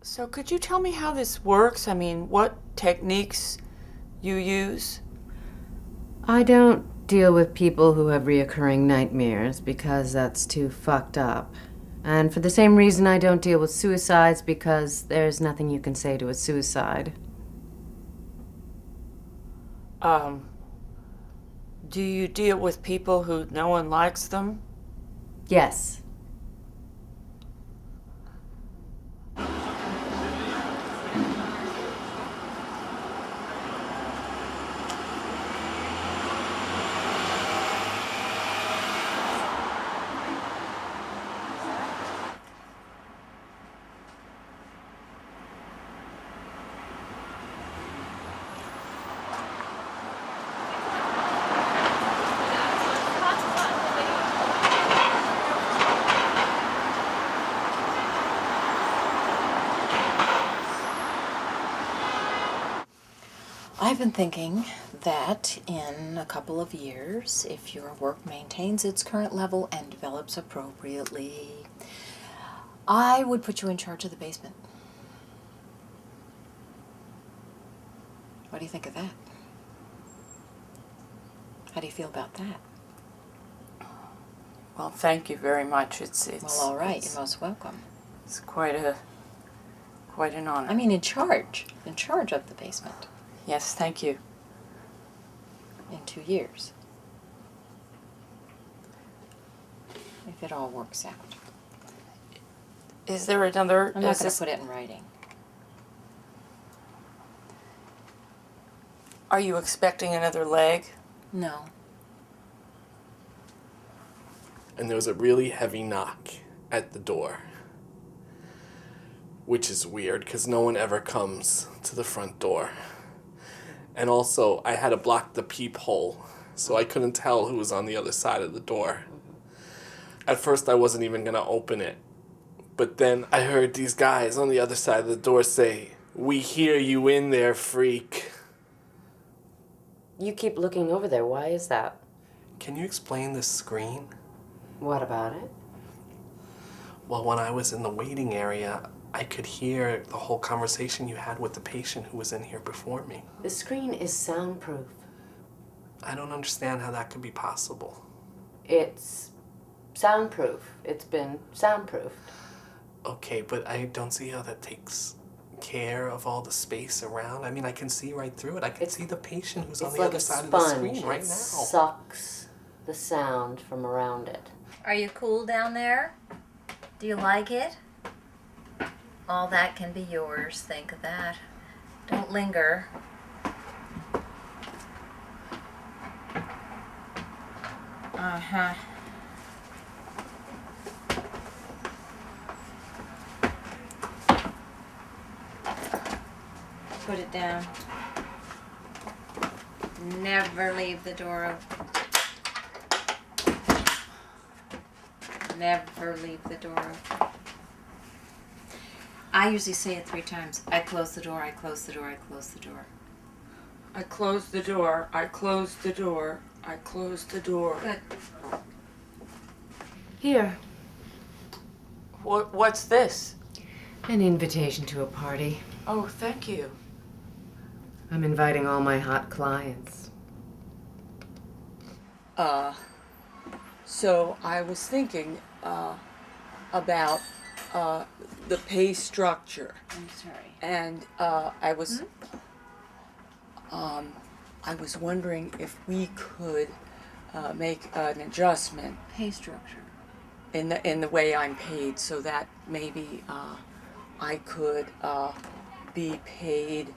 So could you tell me how this works? I mean, what techniques you use? I don't deal with people who have reoccurring nightmares because that's too fucked up. And for the same reason I don't deal with suicides, because there's nothing you can say to a suicide. Do you deal with people who no one likes them? Yes. I've been thinking that in a couple of years, if your work maintains its current level and develops appropriately, I would put you in charge of the basement. What do you think of that? How do you feel about that? Well, thank you very much. Well, all right, you're most welcome. It's quite an honor. I mean, in charge of the basement Yes, thank you. in 2 years. If it all works out. Is there another? I'm not going to put it in writing. Are you expecting another leg? No. And there was a really heavy knock at the door, which is weird because no one ever comes to the front door. And also, I had to block the peephole, so I couldn't tell who was on the other side of the door. At first, I wasn't even going to open it. But then I heard these guys on the other side of the door say, "We hear you in there, freak." You keep looking over there. Why is that? Can you explain this screen? What about it? Well, when I was in the waiting area, I could hear the whole conversation you had with the patient who was in here before me. The screen is soundproof. I don't understand how that could be possible. It's soundproof. It's been soundproofed. Okay, but I don't see how that takes care of all the space around. I mean, I can see right through it. I can see the patient who's on the other side of the screen right now. It sucks the sound from around it. Are you cool down there? Do you like it? All that can be yours. Think of that. Don't linger. Uh-huh. Put it down. Never leave the door open. Never leave the door open. I usually say it 3 times. I close the door, I close the door, I close the door. I closed the door. I closed the door. I closed the door. Good. Here, What's this? an invitation to a party. Oh, thank you. I'm inviting all my hot clients. So I was thinking about the pay structure, I'm sorry. and I was wondering if we could make an adjustment Pay structure. in the way I'm paid, so that maybe I could be paid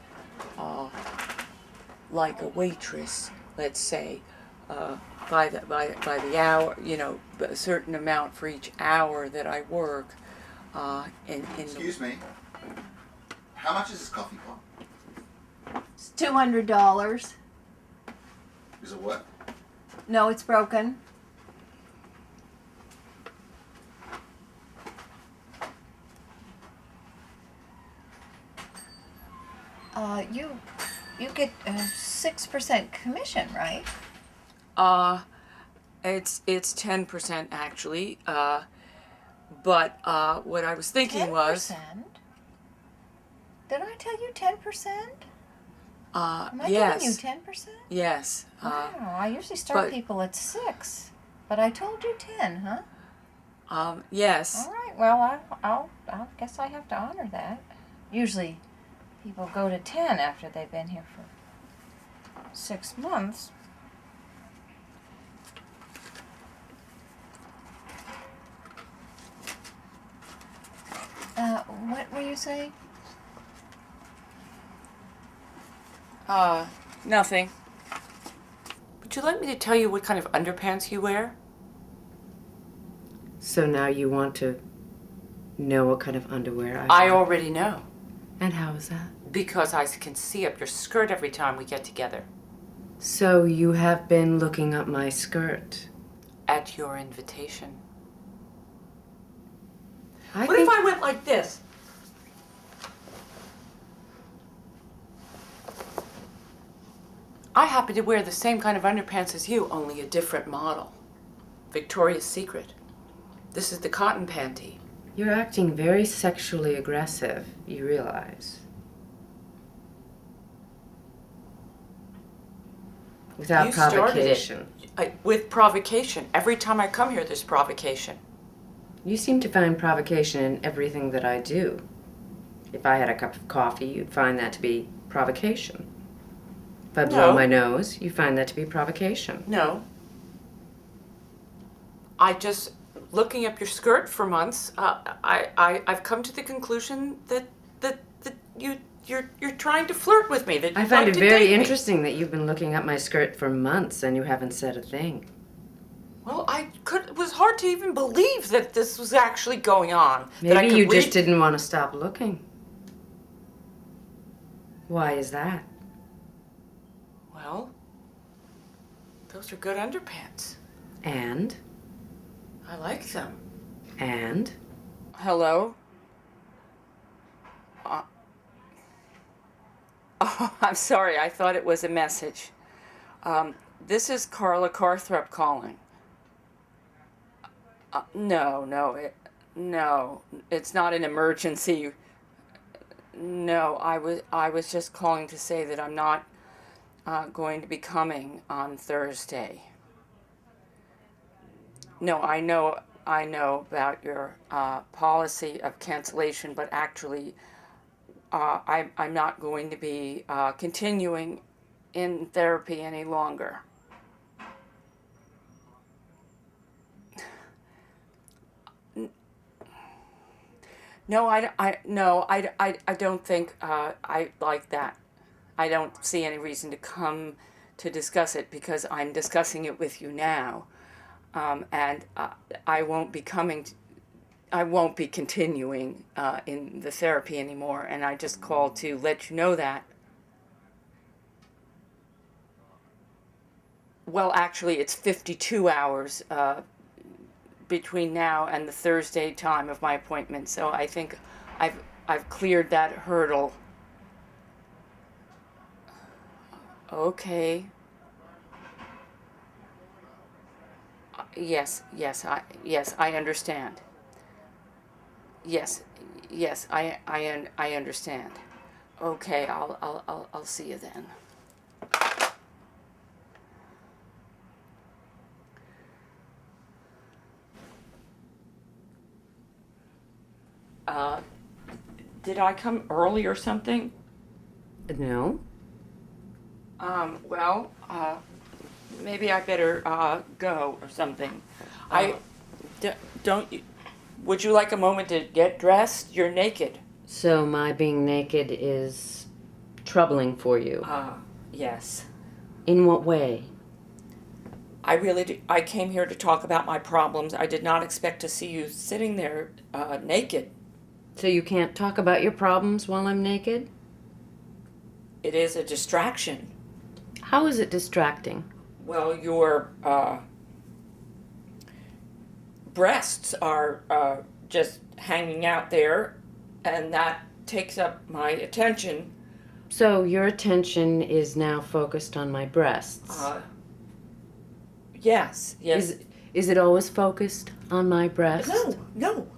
like a waitress, let's say, by the hour, you know, a certain amount for each hour that I work. Excuse me. How much is this coffee pot? It's $200. Is it what? No, it's broken. You get 6% commission, right? It's 10% actually. But what I was thinking was 10%? Did I tell you 10%? Am I Yes. giving you 10%? Yes. Wow, I usually start but- people at 6, but I told you 10, huh? Yes. All right. Well, I guess I have to honor that. Usually, people go to 10 after they've been here for 6 months. What were you saying? Nothing. Would you like me to tell you what kind of underpants you wear? So now you want to know what kind of underwear I wear? already know. And how is that? Because I can see up your skirt every time we get together. So you have been looking up my skirt. At your invitation. What if I went like this? I happen to wear the same kind of underpants as you, only a different model. Victoria's Secret. This is the cotton panty. You're acting very sexually aggressive, you realize. Without You started provocation. With provocation. Every time I come here, there's provocation. You seem to find provocation in everything that I do. If I had a cup of coffee, you'd find that to be provocation. If I blow No. my nose, you find that to be provocation. No. Looking up your skirt for months, I've come to the conclusion that you're trying to flirt with me. That I you'd find like it to very date me. interesting that you've been looking up my skirt for months and you haven't said a thing. Well, it was hard to even believe that this was actually going on. that I Maybe could you just read- didn't want to stop looking. Why is that? Well, those are good underpants. And? I like them. And? Hello? Oh, I'm sorry. I thought it was a message. This is Carla Carthrop calling. No, it's not an emergency. No, I was just calling to say that I'm not going to be coming on Thursday. No, I know about your policy of cancellation, but actually, I'm not going to be continuing in therapy any longer. No, I don't think I like that. I don't see any reason to come to discuss it because I'm discussing it with you now, and I won't be I won't be continuing in the therapy anymore, and I just called to let you know that. Well, actually, it's 52 hours between now and the Thursday time of my appointment, so I think I've cleared that hurdle. Okay. Yes, I understand. Yes, I understand. Okay, I'll see you then. Did I come early or something? No? Well, maybe I better go or something. Don't you? Would you like a moment to get dressed? You're naked. So my being naked is troubling for you? Yes. In what way? I came here to talk about my problems. I did not expect to see you sitting there naked. So you can't talk about your problems while I'm naked? It is a distraction. How is it distracting? Well, your breasts are just hanging out there, and that takes up my attention. So your attention is now focused on my breasts? Yes. Is it always focused on my breasts? No.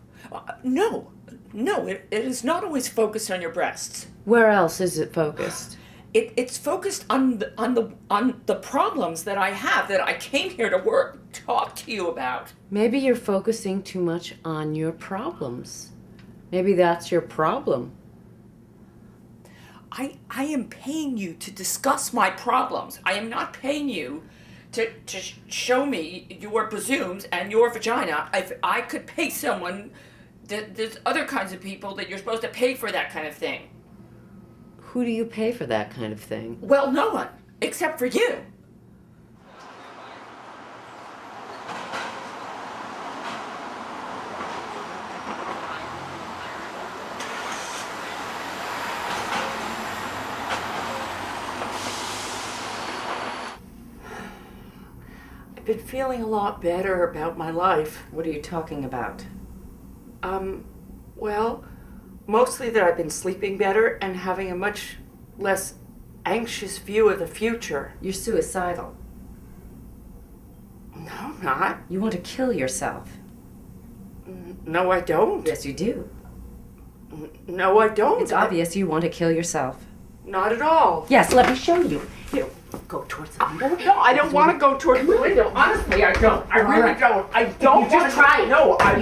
No, it is not always focused on your breasts. Where else is it focused? It's focused on the problems that I have, that I came here to talk to you about. Maybe you're focusing too much on your problems. Maybe that's your problem. I am paying you to discuss my problems. I am not paying you to show me your bazooms and your vagina. If I could pay someone, there's other kinds of people that you're supposed to pay for that kind of thing. Who do you pay for that kind of thing? Well, no one, except for you. I've been feeling a lot better about my life. What are you talking about? Well, mostly that I've been sleeping better and having a much less anxious view of the future. You're suicidal. No, I'm not. You want to kill yourself. No, I don't. Yes, you do. No, I don't. It's obvious you want to kill yourself. Not at all. Yes, let me show you. Here, go towards the window. No, I don't want to go towards the window. Honestly, I don't. I really don't. I don't want to try. No, I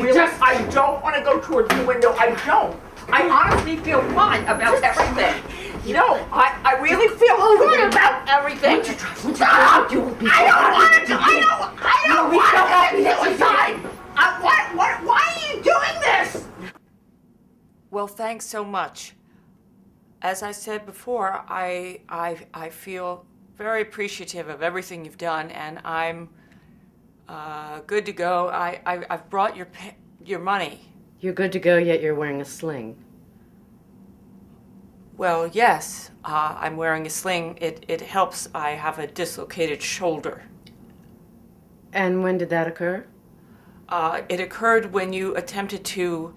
don't want to go towards the window. I don't. I honestly feel fine about everything. No, I really feel good about everything. Stop! You will be I don't want to. I don't want to commit suicide. Why are you doing this? Well, thanks so much. As I said before, I feel very appreciative of everything you've done, and I'm good to go. I've brought your money. You're good to go, yet you're wearing a sling. Well, yes, I'm wearing a sling. It helps. I have a dislocated shoulder. And when did that occur? It occurred when you attempted to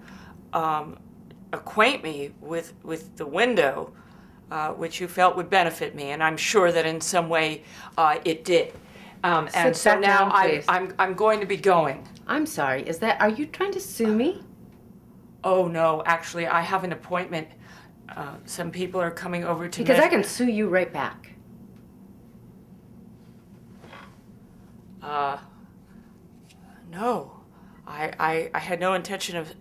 acquaint me with the window, which you felt would benefit me, and I'm sure that in some way it did. And Sit so back now down, please. I'm going to be going. I'm sorry, are you trying to sue me? Oh no, actually, I have an appointment. Some people are coming over to Because I can sue you right back. No, I had no intention of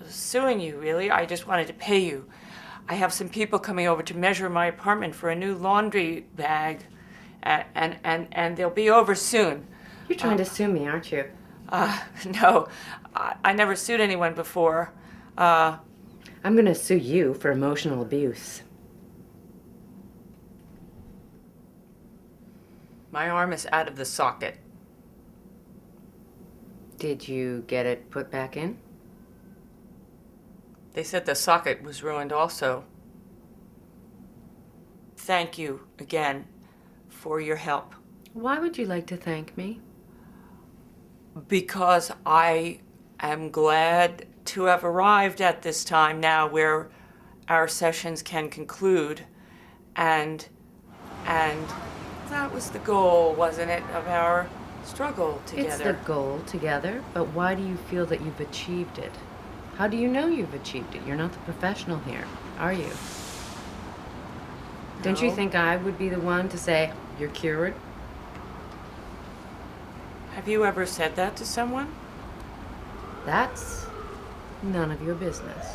suing you, really. I just wanted to pay you. I have some people coming over to measure my apartment for a new laundry bag, and they'll be over soon. You're trying to sue me, aren't you? No, I never sued anyone before. I'm gonna sue you for emotional abuse. My arm is out of the socket. Did you get it put back in? They said the socket was ruined also. Thank you again for your help. Why would you like to thank me? Because I am glad to have arrived at this time now where our sessions can conclude, and that was the goal, wasn't it, of our struggle together? It's the goal together, but why do you feel that you've achieved it? How do you know you've achieved it? You're not the professional here, are you? Don't you No. think I would be the one to say, you're cured? Have you ever said that to someone? That's none of your business.